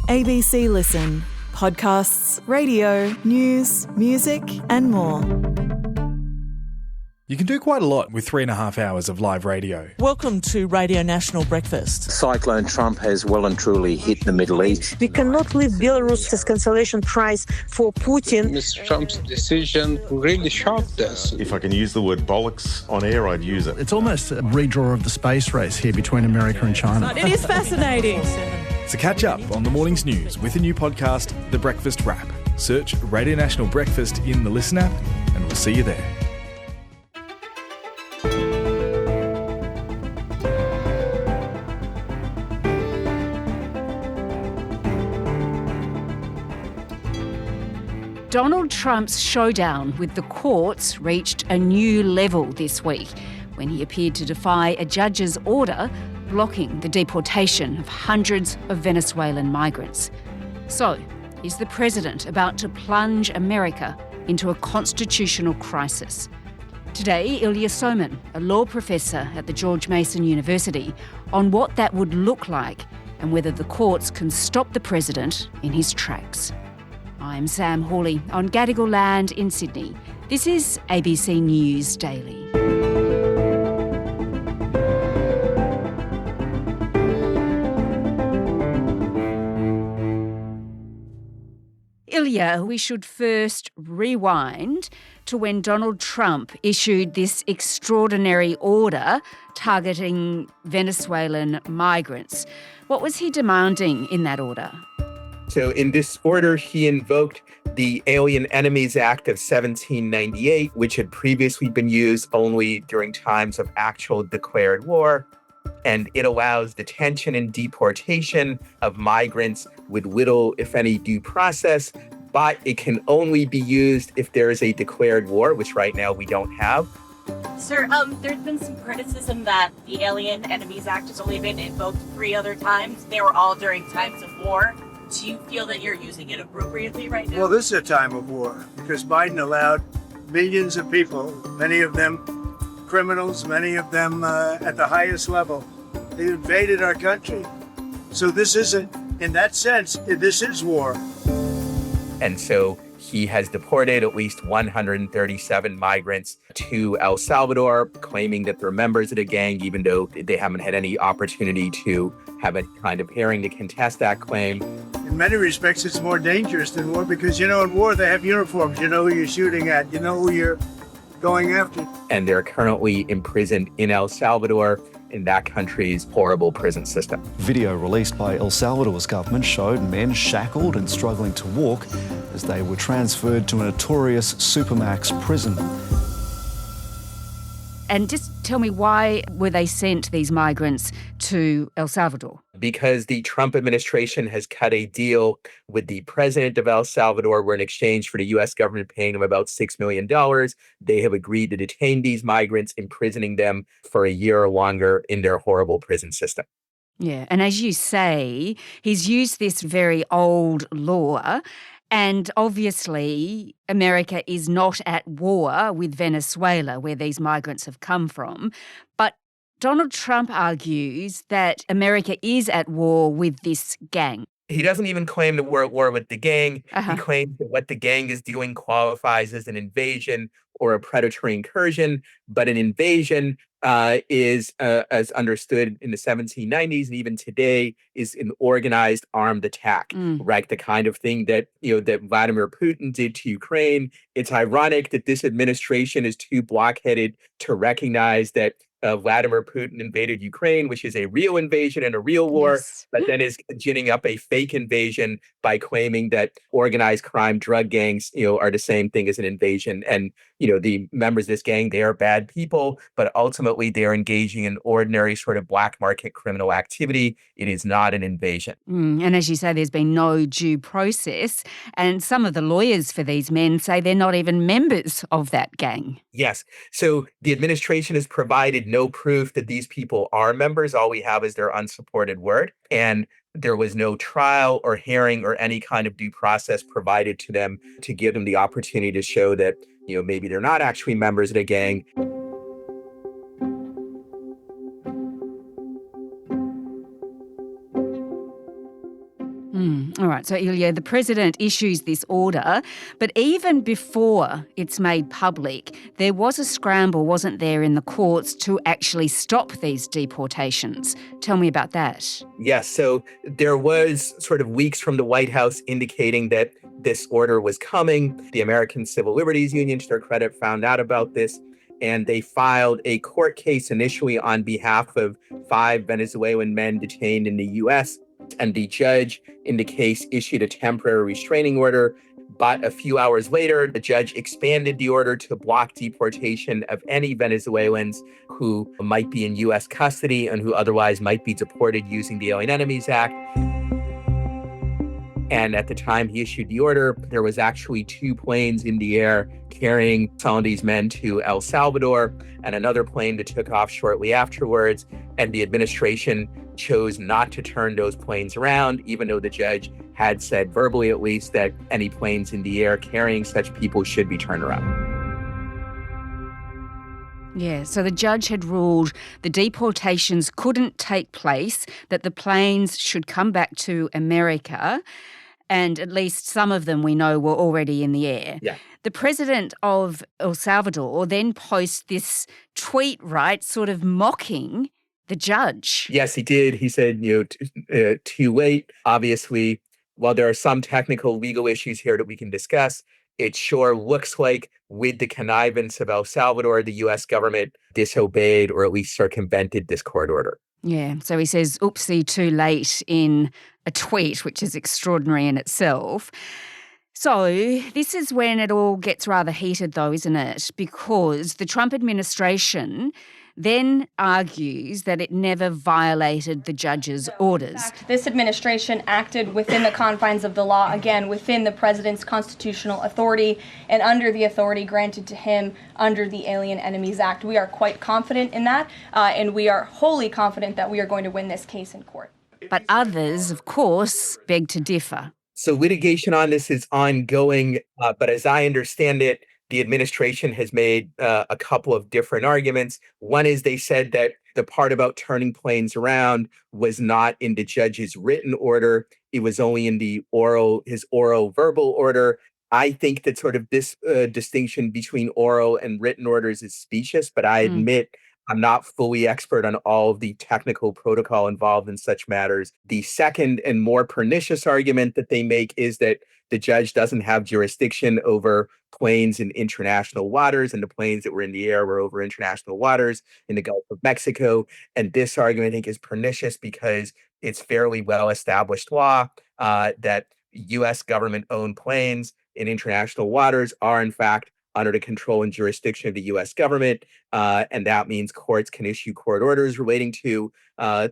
ABC Listen. Podcasts, radio, news, music and more. You can do quite a lot with 3.5 hours of live radio. Welcome to Radio National Breakfast. Cyclone Trump has well and truly hit the Middle East. We cannot leave Belarus's consolation prize for Putin. Mr. Trump's decision really shocked us. If I can use the word bollocks on air, I'd use it. It's almost a redraw of the space race here between America and China. It is fascinating. So catch up on the morning's news with a new podcast, The Breakfast Wrap. Search Radio National Breakfast in the Listen app and we'll see you there. Donald Trump's showdown with the courts reached a new level this week when he appeared to defy a judge's order blocking the deportation of hundreds of Venezuelan migrants. So, is the president about to plunge America into a constitutional crisis? Today, Ilya Somin, a law professor at the George Mason University, on what that would look like and whether the courts can stop the president in his tracks. I'm Sam Hawley on Gadigal land in Sydney. This is ABC News Daily. Ilya, we should first rewind to when Donald Trump issued this extraordinary order targeting Venezuelan migrants. What was he demanding in that order? So in this order, he invoked the Alien Enemies Act of 1798, which had previously been used only during times of actual declared war. And it allows detention and deportation of migrants with little, if any, due process. But it can only be used if there is a declared war, which right now we don't have. Sir, there's been some criticism that the Alien Enemies Act has only been invoked 3 other times. They were all during times of war. Do you feel that you're using it appropriately right now? Well, this is a time of war because Biden allowed millions of people, many of them criminals, many of them at the highest level. They invaded our country. So this isn't, in that sense, this is war. And so he has deported at least 137 migrants to El Salvador, claiming that they're members of the gang, even though they haven't had any opportunity to have a kind of hearing to contest that claim. In many respects, it's more dangerous than war because, in war, they have uniforms. You know who you're shooting at. You know who you're going after. And they're currently imprisoned in El Salvador in that country's horrible prison system. Video released by El Salvador's government showed men shackled and struggling to walk as they were transferred to a notorious Supermax prison. And just tell me, why were they sent, these migrants, to El Salvador? Because the Trump administration has cut a deal with the president of El Salvador where in exchange for the U.S. government paying them about $6 million, they have agreed to detain these migrants, imprisoning them for a year or longer in their horrible prison system. Yeah, and as you say, he's used this very old law. And obviously, America is not at war with Venezuela, where these migrants have come from. But Donald Trump argues that America is at war with this gang. He doesn't even claim that we're at war with the gang. Uh-huh. He claims that what the gang is doing qualifies as an invasion or a predatory incursion. But an invasion is, as understood in the 1790s and even today, is an organized armed attack, right? The kind of thing that, that Vladimir Putin did to Ukraine. It's ironic that this administration is too blockheaded to recognize that Vladimir Putin invaded Ukraine, which is a real invasion and a real war, Yes. but then is ginning up a fake invasion by claiming that organized crime drug gangs, are the same thing as an invasion. And, the members of this gang, they are bad people, but ultimately they are engaging in ordinary sort of black market criminal activity. It is not an invasion. And as you say, there's been no due process. And some of the lawyers for these men say they're not even members of that gang. Yes. So the administration has provided no proof that these people are members. All we have is their unsupported word. And there was no trial or hearing or any kind of due process provided to them to give them the opportunity to show that, maybe they're not actually members of the gang. All right, so Ilya, the president issues this order, but even before it's made public, there was a scramble, wasn't there, in the courts to actually stop these deportations. Tell me about that. Yes, so there was sort of weeks from the White House indicating that this order was coming. The American Civil Liberties Union, to their credit, found out about this, and they filed a court case initially on behalf of 5 Venezuelan men detained in the U.S., and the judge in the case issued a temporary restraining order. But a few hours later, the judge expanded the order to block deportation of any Venezuelans who might be in U.S. custody and who otherwise might be deported using the Alien Enemies Act. And at the time he issued the order, there was actually 2 planes in the air carrying some of these men to El Salvador, and another plane that took off shortly afterwards. And the administration chose not to turn those planes around, even though the judge had said, verbally at least, that any planes in the air carrying such people should be turned around. Yeah, so the judge had ruled the deportations couldn't take place, that the planes should come back to America, and at least some of them we know were already in the air. Yeah. The president of El Salvador then posts this tweet, right, sort of mocking the judge. Yes, he did. He said, too late. Obviously, while there are some technical legal issues here that we can discuss, it sure looks like with the connivance of El Salvador, the U.S. government disobeyed or at least circumvented this court order. Yeah, so he says, oopsie, too late in a tweet, which is extraordinary in itself. So this is when it all gets rather heated though, isn't it? Because the Trump administration then argues that it never violated the judge's orders. This administration acted within the confines of the law, again, within the president's constitutional authority and under the authority granted to him under the Alien Enemies Act. We are quite confident in that, and we are wholly confident that we are going to win this case in court. But others, of course, beg to differ. So litigation on this is ongoing, but as I understand it, the administration has made a couple of different arguments. One is they said that the part about turning planes around was not in the judge's written order. It was only in his oral verbal order. I think that sort of this distinction between oral and written orders is specious, but I admit I'm not fully expert on all of the technical protocol involved in such matters. The second and more pernicious argument that they make is that the judge doesn't have jurisdiction over planes in international waters, and the planes that were in the air were over international waters in the Gulf of Mexico. And this argument, I think, is pernicious because it's fairly well-established law that U.S. government-owned planes in international waters are, in fact, under the control and jurisdiction of the U.S. government. And that means courts can issue court orders relating to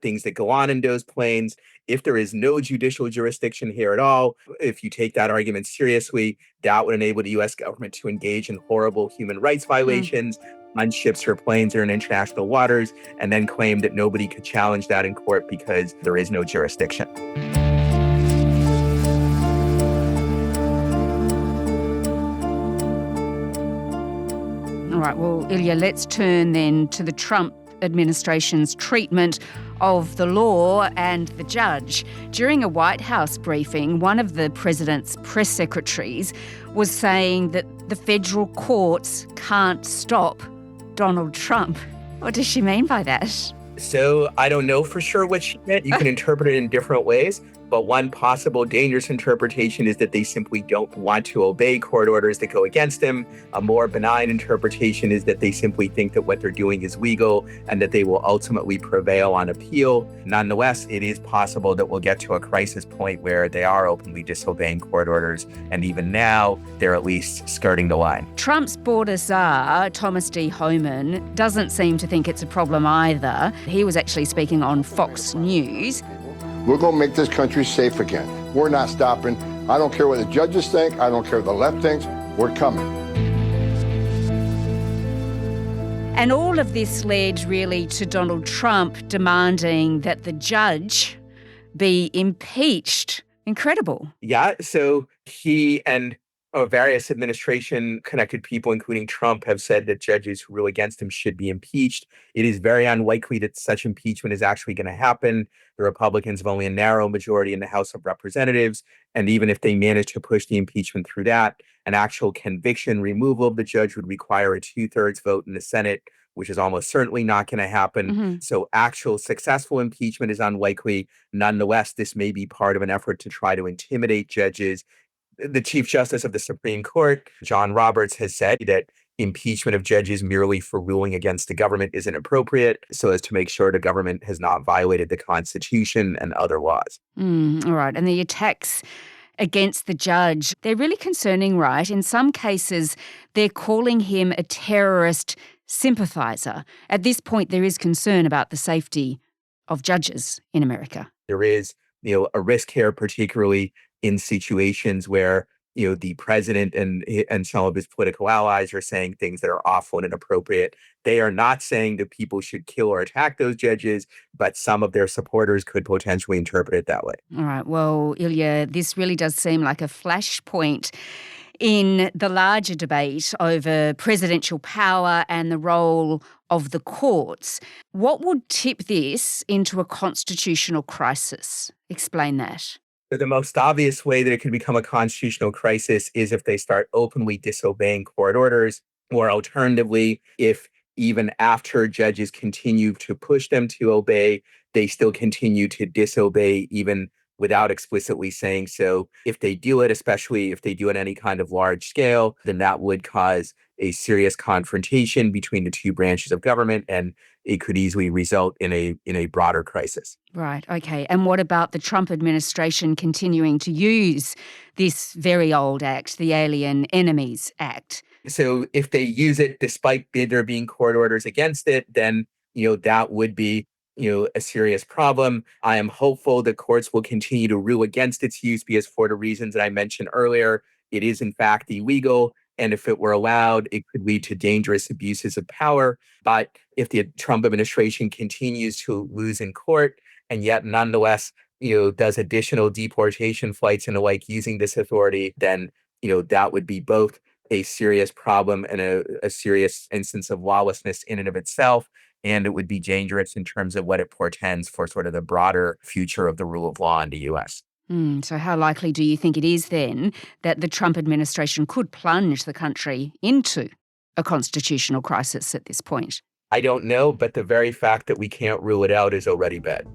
things that go on in those planes. If there is no judicial jurisdiction here at all, if you take that argument seriously, that would enable the U.S. government to engage in horrible human rights violations on ships or planes that are in international waters, and then claim that nobody could challenge that in court because there is no jurisdiction. All right, well, Ilya, let's turn then to the Trump administration's treatment of the law and the judge. During a White House briefing, one of the president's press secretaries was saying that the federal courts can't stop Donald Trump. What does she mean by that? So I don't know for sure what she meant. You can interpret it in different ways. But one possible dangerous interpretation is that they simply don't want to obey court orders that go against them. A more benign interpretation is that they simply think that what they're doing is legal and that they will ultimately prevail on appeal. Nonetheless, it is possible that we'll get to a crisis point where they are openly disobeying court orders. And even now, they're at least skirting the line. Trump's border czar, Thomas D. Homan, doesn't seem to think it's a problem either. He was actually speaking on Fox News. We're going to make this country safe again. We're not stopping. I don't care what the judges think. I don't care what the left thinks. We're coming. And all of this led really to Donald Trump demanding that the judge be impeached. Incredible. Yeah, so he and Various administration-connected people, including Trump, have said that judges who rule against him should be impeached. It is very unlikely that such impeachment is actually going to happen. The Republicans have only a narrow majority in the House of Representatives, and even if they manage to push the impeachment through that, an actual conviction removal of the judge would require a 2/3 vote in the Senate, which is almost certainly not going to happen. So actual successful impeachment is unlikely. Nonetheless, this may be part of an effort to try to intimidate judges. The Chief Justice of the Supreme Court, John Roberts, has said that impeachment of judges merely for ruling against the government is inappropriate, so as to make sure the government has not violated the Constitution and other laws. All right. And the attacks against the judge, they're really concerning, right? In some cases, they're calling him a terrorist sympathizer. At this point, there is concern about the safety of judges in America. There is, a risk here, particularly in situations where, the president and some of his political allies are saying things that are awful and inappropriate. They are not saying that people should kill or attack those judges, but some of their supporters could potentially interpret it that way. All right. Well, Ilya, this really does seem like a flashpoint in the larger debate over presidential power and the role of the courts. What would tip this into a constitutional crisis? Explain that. The most obvious way that it could become a constitutional crisis is if they start openly disobeying court orders, or alternatively, if even after judges continue to push them to obey, they still continue to disobey even without explicitly saying so. If they do it, especially if they do it any kind of large scale, then that would cause a serious confrontation between the two branches of government, and it could easily result in a broader crisis. Right, okay. And what about the Trump administration continuing to use this very old act, the Alien Enemies Act? So if they use it despite there being court orders against it, then that would be a serious problem. I am hopeful that courts will continue to rule against its use because, for the reasons that I mentioned earlier, it is in fact illegal. And if it were allowed, it could lead to dangerous abuses of power. But if the Trump administration continues to lose in court and yet nonetheless, does additional deportation flights and the like using this authority, then, that would be both a serious problem and a serious instance of lawlessness in and of itself. And it would be dangerous in terms of what it portends for sort of the broader future of the rule of law in the U.S. So how likely do you think it is then that the Trump administration could plunge the country into a constitutional crisis at this point? I don't know, but the very fact that we can't rule it out is already bad.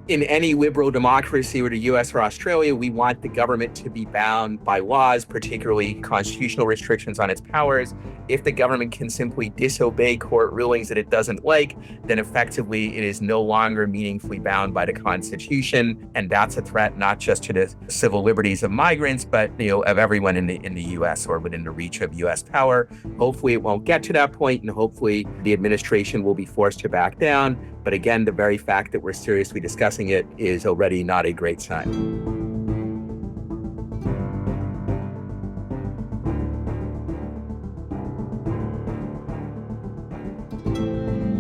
In any liberal democracy, or the US or Australia, we want the government to be bound by laws, particularly constitutional restrictions on its powers. If the government can simply disobey court rulings that it doesn't like, then effectively it is no longer meaningfully bound by the Constitution. And that's a threat not just to the civil liberties of migrants, but of everyone in the US or within the reach of US power. Hopefully it won't get to that point, and hopefully the administration will be forced to back down. But again, the very fact that we're seriously discussing it is already not a great sign.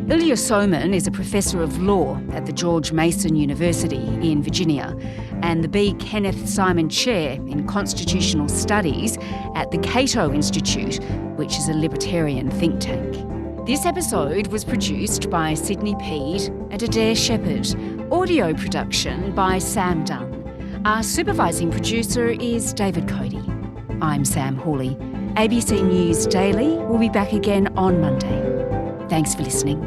Ilya Somin is a professor of law at the George Mason University in Virginia and the B. Kenneth Simon Chair in Constitutional Studies at the Cato Institute, which is a libertarian think tank. This episode was produced by Sydney Peed and Adair Shepherd. Audio production by Sam Dunn. Our supervising producer is David Cody. I'm Sam Hawley. ABC News Daily will be back again on Monday. Thanks for listening.